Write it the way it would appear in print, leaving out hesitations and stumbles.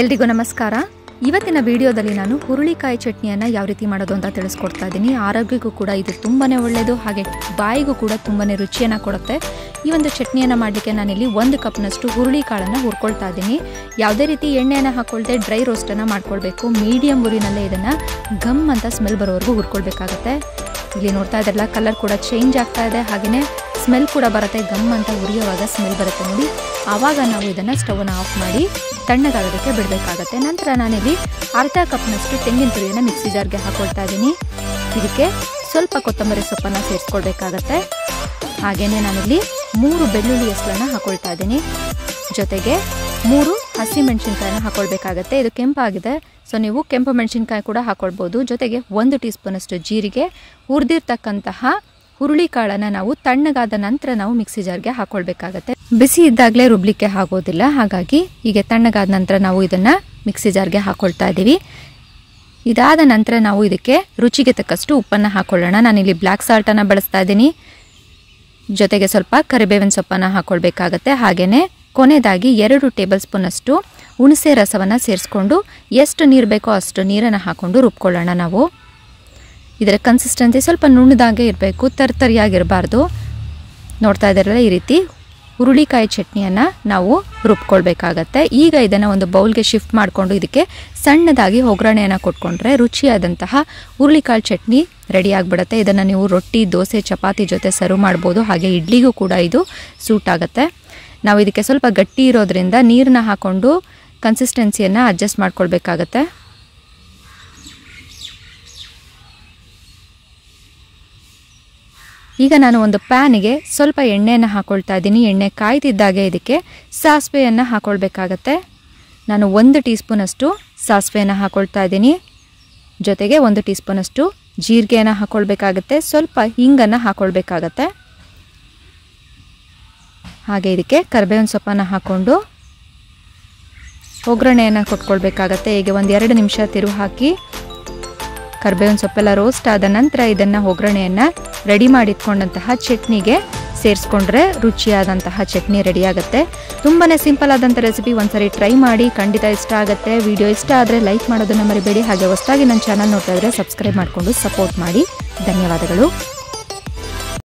ಎಲ್ರಿಗೂ ನಮಸ್ಕಾರ. ಇವತ್ತಿನ ವಿಡಿಯೋದಲ್ಲಿ ನಾನು ಹುರುಳಿಕಾಯಿ ಚಟ್ನಿಯನ್ನು ಯಾವ ರೀತಿ ಮಾಡೋದು ಅಂತ ತಿಳಿಸ್ಕೊಡ್ತಾ ಇದ್ದೀನಿ. ಆರೋಗ್ಯಕ್ಕೂ ಕೂಡ ಇದು ತುಂಬಾ ಒಳ್ಳೆಯದು, ಹಾಗೆ ಬಾಯಿಗೂ ಕೂಡ ತುಂಬಾ ರುಚಿಯನ್ನು ಕೊಡುತ್ತೆ. ಈ ಒಂದು ಚಟ್ನಿಯನ್ನು ಮಾಡಲಿಕ್ಕೆ ನಾನಿಲ್ಲಿ 1 ಕಪ್ನಷ್ಟು ಹುರುಳಿಕಾಳನ್ನು ಹುರ್ಕೊಳ್ತಾ ಇದ್ದೀನಿ. ಯಾವುದೇ ರೀತಿ ಎಣ್ಣೆಯನ್ನು ಹಾಕ್ಕೊಳ್ದೆ ಡ್ರೈ ರೋಸ್ಟನ್ನು ಮಾಡ್ಕೊಳ್ಬೇಕು. ಮೀಡಿಯಮ್ ಉರಿನಲ್ಲೇ ಇದನ್ನು ಗಮ್ ಅಂತ ಸ್ಮೆಲ್ ಬರೋವರೆಗೂ ಹುರ್ಕೊಳ್ಬೇಕಾಗತ್ತೆ. ಇಲ್ಲಿ ನೋಡ್ತಾ ಇದ್ರಲ್ಲ, ಕಲರ್ ಕೂಡ ಚೇಂಜ್ ಆಗ್ತಾ ಇದೆ, ಹಾಗೆಯೇ ಸ್ಮೆಲ್ ಕೂಡ ಬರುತ್ತೆ. ಗಮ್ ಅಂತ ಉರಿಯುವಾಗ ಸ್ಮೆಲ್ ಬರುತ್ತೆ ನೋಡಿ. ಆವಾಗ ನಾವು ಇದನ್ನು ಸ್ಟವನ್ನು ಆಫ್ ಮಾಡಿ ತಣ್ಣಗಾಗೋದಕ್ಕೆ ಬಿಡಬೇಕಾಗತ್ತೆ. ನಂತರ ನಾನಿಲ್ಲಿ ಅರ್ಧ ಕಪ್ನಷ್ಟು ತೆಂಗಿನ ತುರಿಯನ್ನು ಮಿಕ್ಸಿ ಜಾರ್ಗೆ ಹಾಕೊಳ್ತಾ ಇದ್ದೀನಿ. ಇದಕ್ಕೆ ಸ್ವಲ್ಪ ಕೊತ್ತಂಬರಿ ಸೊಪ್ಪನ್ನು ಸೇರಿಸ್ಕೊಳ್ಬೇಕಾಗತ್ತೆ. ಹಾಗೆಯೇ ನಾನಿಲ್ಲಿ 3 ಬೆಳ್ಳುಳ್ಳಿ ಎಸ್ಳನ್ನು ಹಾಕೊಳ್ತಾ ಇದ್ದೀನಿ. ಜೊತೆಗೆ 3 ಹಸಿಮೆಣಸಿನ್ಕಾಯಿನ ಹಾಕೊಳ್ಬೇಕಾಗತ್ತೆ. ಇದು ಕೆಂಪಾಗಿದೆ, ಸೊ ನೀವು ಕೆಂಪು ಮೆಣಸಿನ್ಕಾಯಿ ಕೂಡ ಹಾಕೊಳ್ಬೋದು. ಜೊತೆಗೆ 1 ಟೀ ಸ್ಪೂನಷ್ಟು ಜೀರಿಗೆ, ಹುರಿದಿರ್ತಕ್ಕಂತಹ ಹುರುಳಿಕಾಳನ್ನು ನಾವು ತಣ್ಣಗಾದ ನಂತರ ನಾವು ಮಿಕ್ಸಿ ಜಾರ್ಗೆ ಹಾಕೊಳ್ಬೇಕಾಗತ್ತೆ. ಬಿಸಿ ಇದ್ದಾಗಲೇ ರುಬ್ಲಿಕ್ಕೆ ಆಗೋದಿಲ್ಲ, ಹಾಗಾಗಿ ಹೀಗೆ ತಣ್ಣಗಾದ ನಂತರ ನಾವು ಇದನ್ನು ಮಿಕ್ಸಿ ಜಾರ್ಗೆ ಹಾಕೊಳ್ತಾ ಇದ್ದೀವಿ. ಇದಾದ ನಂತರ ನಾವು ಇದಕ್ಕೆ ರುಚಿಗೆ ತಕ್ಕಷ್ಟು ಉಪ್ಪನ್ನು ಹಾಕೊಳ್ಳೋಣ. ನಾನಿಲ್ಲಿ ಬ್ಲ್ಯಾಕ್ ಸಾಲ್ಟನ್ನು ಬಳಸ್ತಾ ಇದ್ದೀನಿ. ಜೊತೆಗೆ ಸ್ವಲ್ಪ ಕರಿಬೇವಿನ ಸೊಪ್ಪನ್ನು ಹಾಕೊಳ್ಬೇಕಾಗತ್ತೆ. ಹಾಗೆಯೇ ಕೊನೆಯದಾಗಿ 2 ಟೇಬಲ್ ಸ್ಪೂನಷ್ಟು ಹುಣಸೆ ರಸವನ್ನು ಸೇರಿಸ್ಕೊಂಡು ಎಷ್ಟು ನೀರು ಬೇಕೋ ಅಷ್ಟು ನೀರನ್ನು ಹಾಕ್ಕೊಂಡು ರುಬ್ಕೊಳ್ಳೋಣ. ನಾವು ಇದರ ಕನ್ಸಿಸ್ಟೆನ್ಸಿ ಸ್ವಲ್ಪ ನುಣ್ಣದಾಗೆ ಇರಬೇಕು, ತರ್ತರಿಯಾಗಿರಬಾರ್ದು. ನೋಡ್ತಾ ಇದ್ದಾರಲ್ಲ, ಈ ರೀತಿ ಹುರುಳಿಕಾಯಿ ಚಟ್ನಿಯನ್ನು ನಾವು ರುಬ್ಕೊಳ್ಬೇಕಾಗತ್ತೆ. ಈಗ ಇದನ್ನು ಒಂದು ಬೌಲ್ಗೆ ಶಿಫ್ಟ್ ಮಾಡಿಕೊಂಡು ಇದಕ್ಕೆ ಸಣ್ಣದಾಗಿ ಒಗ್ಗರಣೆಯನ್ನು ಕೊಟ್ಕೊಂಡ್ರೆ ರುಚಿಯಾದಂತಹ ಹುರುಳಿಕಾಳು ಚಟ್ನಿ ರೆಡಿ ಆಗಿಬಿಡುತ್ತೆ. ಇದನ್ನು ನೀವು ರೊಟ್ಟಿ, ದೋಸೆ, ಚಪಾತಿ ಜೊತೆ ಸರ್ವ್ ಮಾಡ್ಬೋದು. ಹಾಗೆ ಇಡ್ಲಿಗೂ ಕೂಡ ಇದು ಸೂಟ್ ಆಗುತ್ತೆ. ನಾವು ಇದಕ್ಕೆ ಸ್ವಲ್ಪ ಗಟ್ಟಿ ಇರೋದ್ರಿಂದ ನೀರನ್ನ ಹಾಕ್ಕೊಂಡು ಕನ್ಸಿಸ್ಟೆನ್ಸಿಯನ್ನು ಅಡ್ಜಸ್ಟ್ ಮಾಡ್ಕೊಳ್ಬೇಕಾಗತ್ತೆ. ಈಗ ನಾನು ಒಂದು ಪ್ಯಾನಿಗೆ ಸ್ವಲ್ಪ ಎಣ್ಣೆಯನ್ನು ಹಾಕೊಳ್ತಾ ಇದ್ದೀನಿ. ಎಣ್ಣೆ ಕಾಯ್ತಿದ್ದಾಗೆ ಇದಕ್ಕೆ ಸಾಸಿವೆಯನ್ನು ಹಾಕೊಳ್ಬೇಕಾಗತ್ತೆ. ನಾನು 1 ಟೀ ಸ್ಪೂನಷ್ಟು ಸಾಸಿವೆಯನ್ನು ಹಾಕೊಳ್ತಾ ಇದ್ದೀನಿ. ಜೊತೆಗೆ 1 ಟೀ ಸ್ಪೂನಷ್ಟು ಜೀರಿಗೆಯನ್ನು ಹಾಕೊಳ್ಬೇಕಾಗತ್ತೆ. ಸ್ವಲ್ಪ ಹಿಂಗನ್ನು ಹಾಕೊಳ್ಬೇಕಾಗತ್ತೆ. ಹಾಗೆ ಇದಕ್ಕೆ ಕರಿಬೇವಿನ ಸೊಪ್ಪನ್ನು ಹಾಕ್ಕೊಂಡು ಒಗ್ಗರಣೆಯನ್ನು ಕೊಟ್ಕೊಳ್ಬೇಕಾಗತ್ತೆ. ಹೀಗೆ 1-2 ನಿಮಿಷ ತಿರು ಹಾಕಿ ಕರಿಬೇವಿನ ಸೊಪ್ಪೆಲ್ಲ ರೋಸ್ಟ್ ಆದ ನಂತರ ಇದನ್ನು ಒಗ್ಗರಣೆಯನ್ನು ರೆಡಿ ಮಾಡಿಟ್ಕೊಂಡಂತಹ ಚಟ್ನಿಗೆ ಸೇರಿಸ್ಕೊಂಡ್ರೆ ರುಚಿಯಾದಂತಹ ಚಟ್ನಿ ರೆಡಿ ಆಗುತ್ತೆ. ತುಂಬಾ ಸಿಂಪಲ್ ಆದಂಥ ರೆಸಿಪಿ. ಒಂದ್ಸರಿ ಟ್ರೈ ಮಾಡಿ, ಖಂಡಿತ ಇಷ್ಟ ಆಗುತ್ತೆ. ವಿಡಿಯೋ ಇಷ್ಟ ಆದರೆ ಲೈಕ್ ಮಾಡೋದನ್ನು ಮರಿಬೇಡಿ. ಹಾಗೆ ಹೊಸದಾಗಿ ನನ್ನ ಚಾನಲ್ ನೋಡ್ತಾ ಇದ್ರೆ ಸಬ್ಸ್ಕ್ರೈಬ್ ಮಾಡಿಕೊಂಡು ಸಪೋರ್ಟ್ ಮಾಡಿ. ಧನ್ಯವಾದಗಳು.